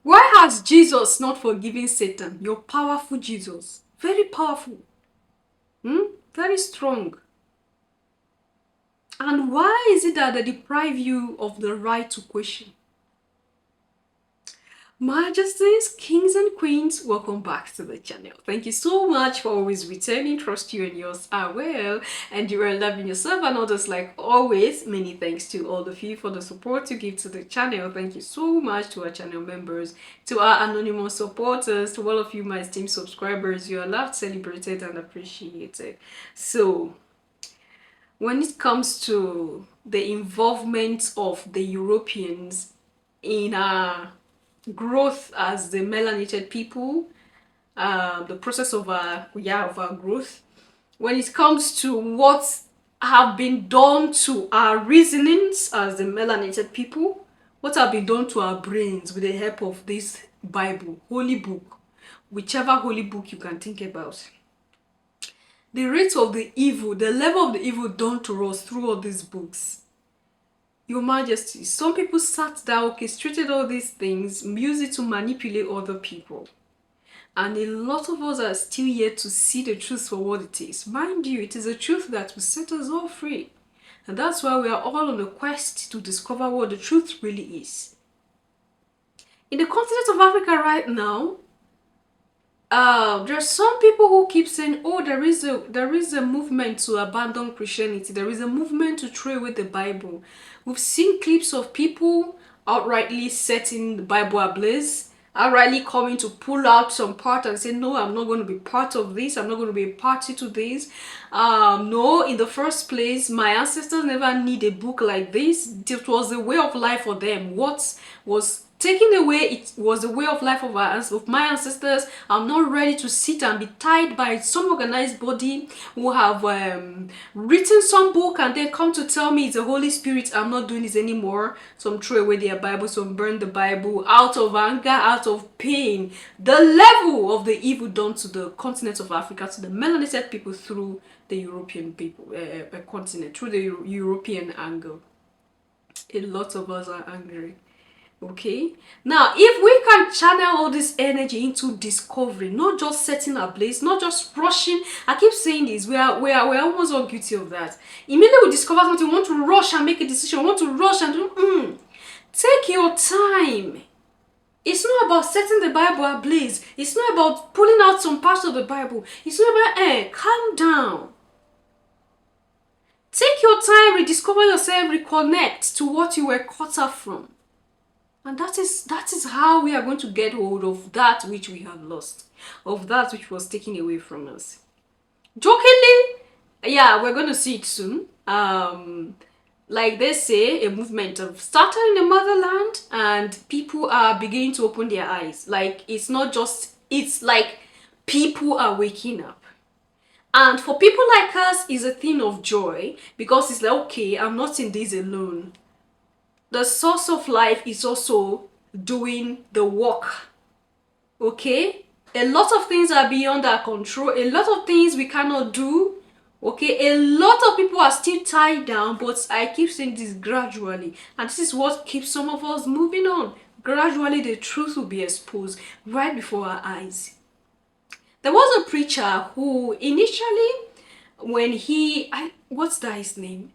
Why has Jesus not forgiven Satan? Your powerful Jesus. Very powerful. Very strong. And why is it that they deprive you of the right to question? Majesties, kings and queens, welcome back to the channel. Thank you so much for always returning. Trust you and yours are well, and you are loving yourself and others like always. Many thanks to all of you for the support you give to the channel. Thank you so much to our channel members, to our anonymous supporters, to all of you my esteemed subscribers. You are loved, celebrated and appreciated. So when it comes to the involvement of the Europeans in our growth as the melanated people, the process of our growth, when it comes to what have been done to our reasonings as the melanated people, what have been done to our brains with the help of this Bible, holy book, whichever holy book you can think about. The rate of the evil, the level of the evil done to us through all these books. Your Majesty, some people sat down, orchestrated all these things, used it to manipulate other people. And a lot of us are still yet to see the truth for what it is. Mind you, it is a truth that will set us all free. And that's why we are all on a quest to discover what the truth really is. In the continent of Africa right now, there are some people who keep saying, oh, there is a movement to abandon Christianity. There is a movement to throw away the Bible. We've seen clips of people outrightly setting the Bible ablaze, outrightly coming to pull out some part and say, no, I'm not going to be part of this. I'm not going to be a party to this. No, in the first place, my ancestors never need a book like this. It was a way of life for them. What was taken away, it was the way of life of my ancestors. I'm not ready to sit and be tied by some organized body who have written some book and then come to tell me it's the Holy Spirit. I'm not doing this anymore. Some throw away their Bible, some burn the Bible out of anger, out of pain. The level of the evil done to the continent of Africa, to the melanated people through the European people, continent, through the European angle. A lot of us are angry. Okay, now if we can channel all this energy into discovery, not just setting ablaze, not just rushing. I keep saying this, we're almost all guilty of that. Immediately we discover something, we want to rush and make a decision, we want to rush and do take your time. It's not about setting the Bible ablaze. It's not about pulling out some parts of the Bible. It's not about calm down. Take your time, rediscover yourself, reconnect to what you were cut off from. And that is how we are going to get hold of that which we have lost, of that which was taken away from us. Jokingly, yeah, we're going to see it soon. Like they say, a movement of started in the motherland, and people are beginning to open their eyes. Like, it's not just, it's like people are waking up. And for people like us, it's a thing of joy, because it's like, okay, I'm not in this alone. The source of life is also doing the work. Okay? A lot of things are beyond our control. A lot of things we cannot do. Okay? A lot of people are still tied down, but I keep saying this gradually. And this is what keeps some of us moving on. Gradually, the truth will be exposed right before our eyes. There was a preacher who initially, when what's that his name?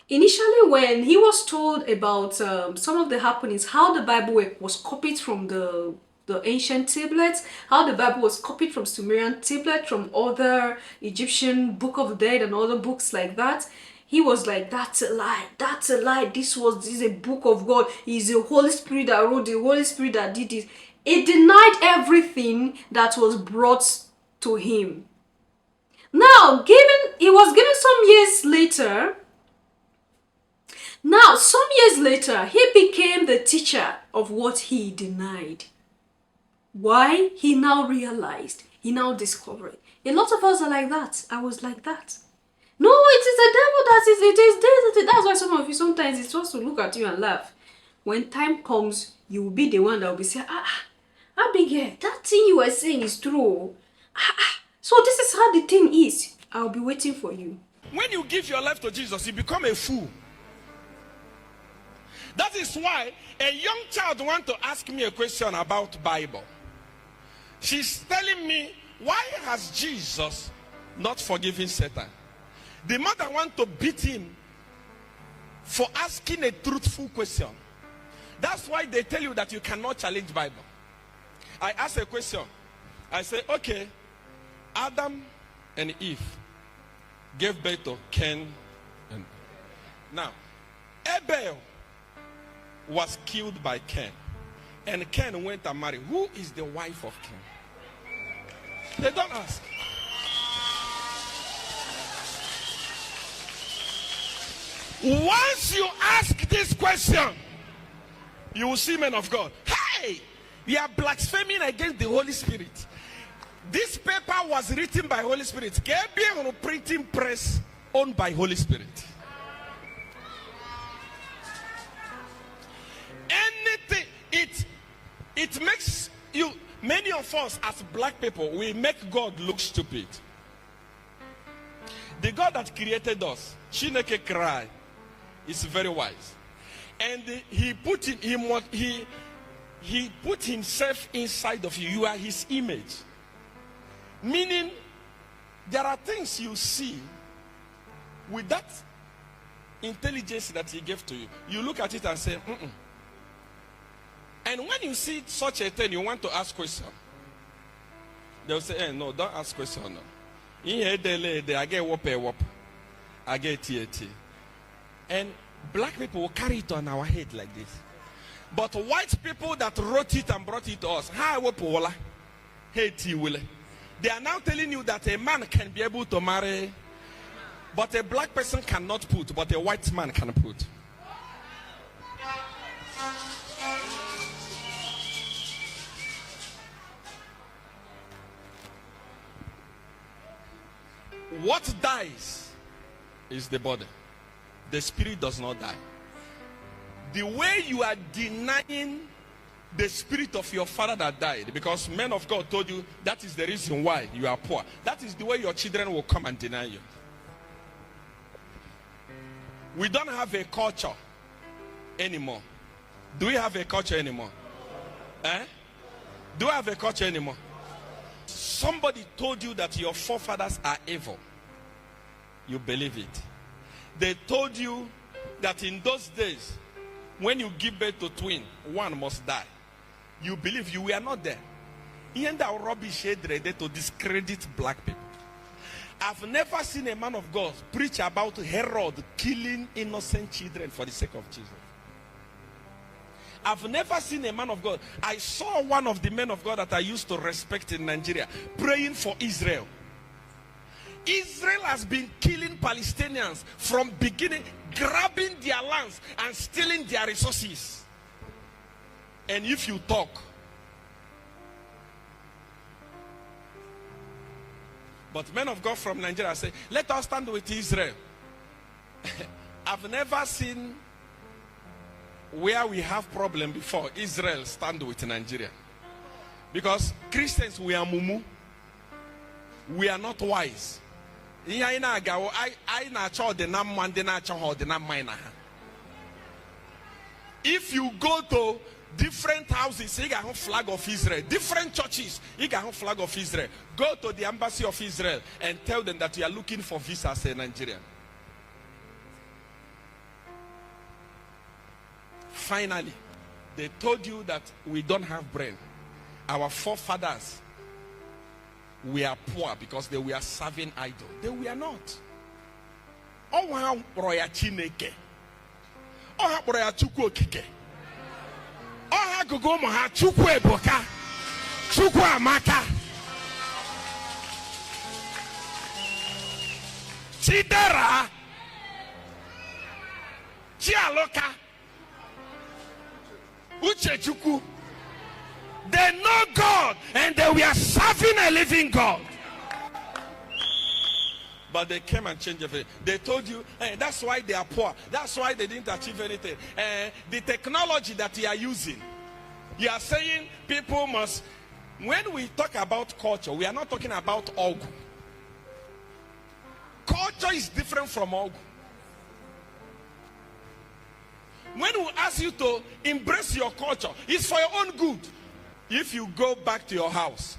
Initially, when he was told about some of the happenings, how the Bible was copied from the ancient tablets, how the Bible was copied from Sumerian tablets, from other Egyptian Book of the Dead and other books like that, he was like, that's a lie, that's a lie, this is a book of God, it's the Holy Spirit that wrote, the Holy Spirit that did it. It denied everything that was brought to him. Now, he was given some years later. Now, some years later, he became the teacher of what he denied. Why? He now realized, he now discovered. A lot of us are like that. I was like that. No, it is the devil that is, it is this. That's why some of you, sometimes it's just to look at you and laugh. When time comes, you will be the one that will be saying, Abigail, that thing you were saying is true. So this is how the thing is. I'll be waiting for you. When you give your life to Jesus, you become a fool. That is why a young child wants to ask me a question about Bible. She's telling me, why has Jesus not forgiven Satan? The mother wants to beat him for asking a truthful question. That's why they tell you that you cannot challenge Bible. I ask a question. I say, okay, Adam and Eve gave birth to Cain. Now, Abel was killed by Cain, and Cain went and married. Who is the wife of Cain? They don't ask. Once you ask this question, you will see men of God. Hey, we are blaspheming against the Holy Spirit. This paper was written by Holy Spirit. Gabriel on printing press owned by Holy Spirit. Anything, it makes you, many of us as black people, we make God look stupid. The God that created us, Chineke cry, is very wise. And he put himself inside of you. You are his image. Meaning, there are things you see with that intelligence that he gave to you. You look at it and say, mm-mm. And when you see such a thing, you want to ask question. They'll say, hey, no, don't ask question. No. I get whoop. I get TAT. And black people will carry it on our head like this. But white people that wrote it and brought it to us, they are now telling you that a man can be able to marry, but a black person cannot put, but a white man can put. What dies is the body. The spirit does not die. The way you are denying the spirit of your father that died, because men of God told you that is the reason why you are poor, that is the way your children will come and deny you. We don't have a culture anymore. Do we have a culture anymore? Do we have a culture anymore? Somebody told you that your forefathers are evil. You believe it. They told you that in those days, when you give birth to twin, one must die. You believe. You were not there. In that rubbish to discredit black people. I've never seen a man of God preach about Herod killing innocent children for the sake of Jesus. I've never seen a man of God. I saw one of the men of God that I used to respect in Nigeria praying for Israel. Israel has been killing Palestinians from beginning, grabbing their lands and stealing their resources. And if you talk, but men of God from Nigeria say, let us stand with Israel. I've never seen where we have problem before Israel stand with Nigeria. Because Christians, we are mumu. We are not wise. If you go to different houses, you got a flag of Israel. Different churches, you got a flag of Israel. Go to the embassy of Israel and tell them that you are looking for visas in Nigeria. Finally, they told you that we don't have brain. Our forefathers were poor because they were serving idol. They were not. Oh, roya chineke. Oh, roya chukwu okike. Oh, gogo moha chukwu eboka. Chukwu amaka. Chidera. Chialoka. Uche chukwu. They know God and they were serving a living God. But they came and changed everything. They told you, hey, that's why they are poor. That's why they didn't achieve anything. The technology that you are using, you are saying people must. When we talk about culture, we are not talking about ogu. Culture is different from ogu. When we ask you to embrace your culture, it's for your own good. If you go back to your house,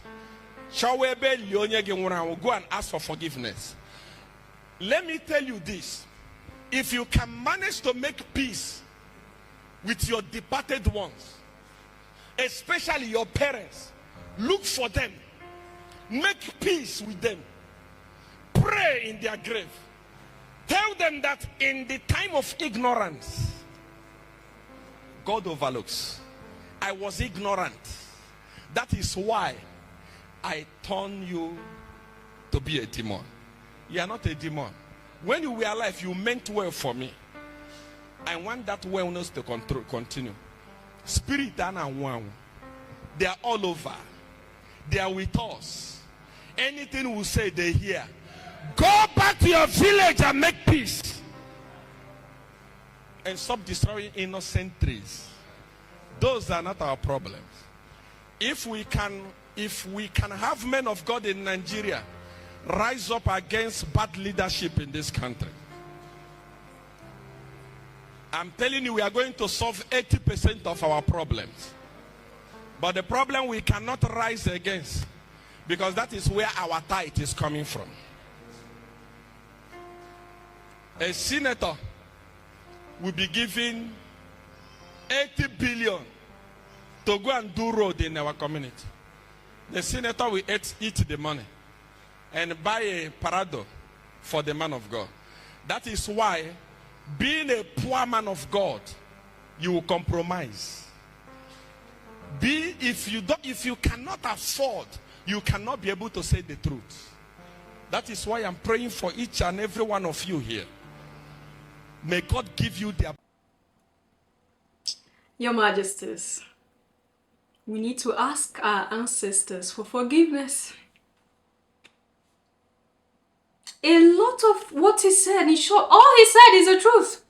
go and ask for forgiveness. Let me tell you this. If you can manage to make peace with your departed ones, especially your parents, look for them, make peace with them, pray in their grave, tell them that in the time of ignorance, God overlooks. I was ignorant. That is why I turned you to be a demon. You are not a demon. When you were alive, you meant well for me. I want that wellness to continue. Spirit and one, they are all over. They are with us. Anything we say, they hear. Go back to your village and make peace. And stop destroying innocent trees. Those are not our problems. If we can have men of God in Nigeria rise up against bad leadership in this country, I'm telling you, we are going to solve 80% of our problems. But the problem we cannot rise against, because that is where our tithe is coming from. A senator will be given 80 billion to go and do road in our community. The senator will eat the money and buy a parado for the man of God. That is why, being a poor man of God, you will compromise. If you cannot afford, you cannot be able to say the truth. That is why I'm praying for each and every one of you here. May God give you the... Your Majesties, we need to ask our ancestors for forgiveness. A lot of what he said, in short, all he said is the truth.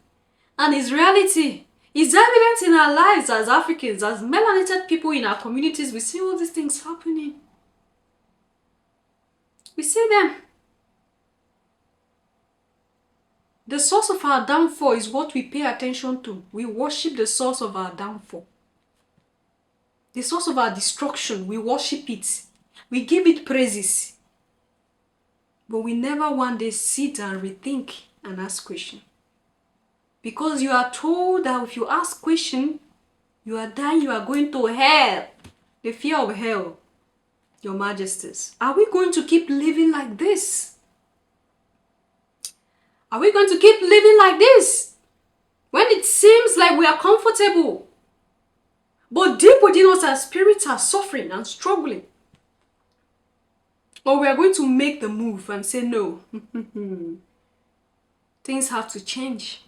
And his reality is evident in our lives as Africans, as melanated people in our communities. We see all these things happening. We see them. The source of our downfall is what we pay attention to. We worship the source of our downfall. The source of our destruction, we worship it. We give it praises. But we never one day sit and rethink and ask questions. Because you are told that if you ask questions, you are dying, you are going to hell. The fear of hell. Your Majesties, are we going to keep living like this? Are we going to keep living like this? When it seems like we are comfortable, but deep within us our spirits are suffering and struggling. Or we are going to make the move and say no. Things have to change.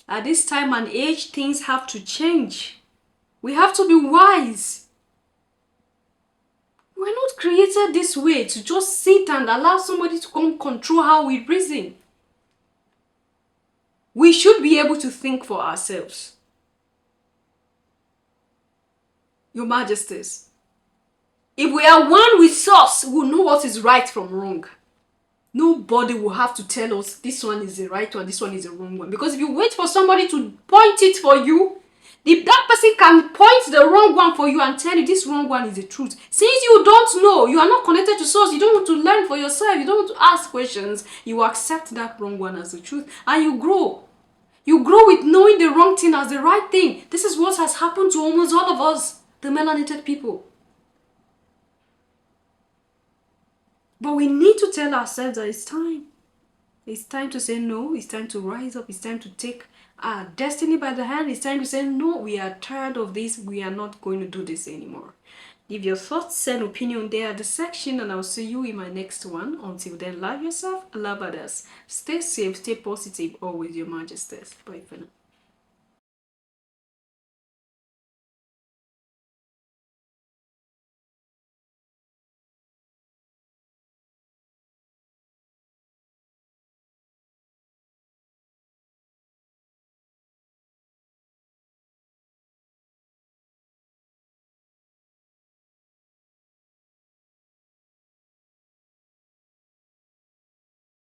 At this time and age, things have to change. We have to be wise. We're not created this way to just sit and allow somebody to come control how we reason. We should be able to think for ourselves. Your Majesties, if we are one with source, we'll know what is right from wrong. Nobody will have to tell us this one is the right one, this one is the wrong one. Because if you wait for somebody to point it for you, that person can point the wrong one for you and tell you this wrong one is the truth. Since you don't know, you are not connected to source, you don't want to learn for yourself, you don't want to ask questions, you accept that wrong one as the truth and you grow. You grow with knowing the wrong thing as the right thing. This is what has happened to almost all of us, the melanated people. But we need to tell ourselves that it's time. It's time to say no. It's time to rise up. It's time to take our destiny by the hand. It's time to say no, we are tired of this. We are not going to do this anymore. Leave your thoughts and opinion there at the section and I'll see you in my next one. Until then, love yourself, love others. Stay safe, stay positive, always, Your Majesties. Bye for now.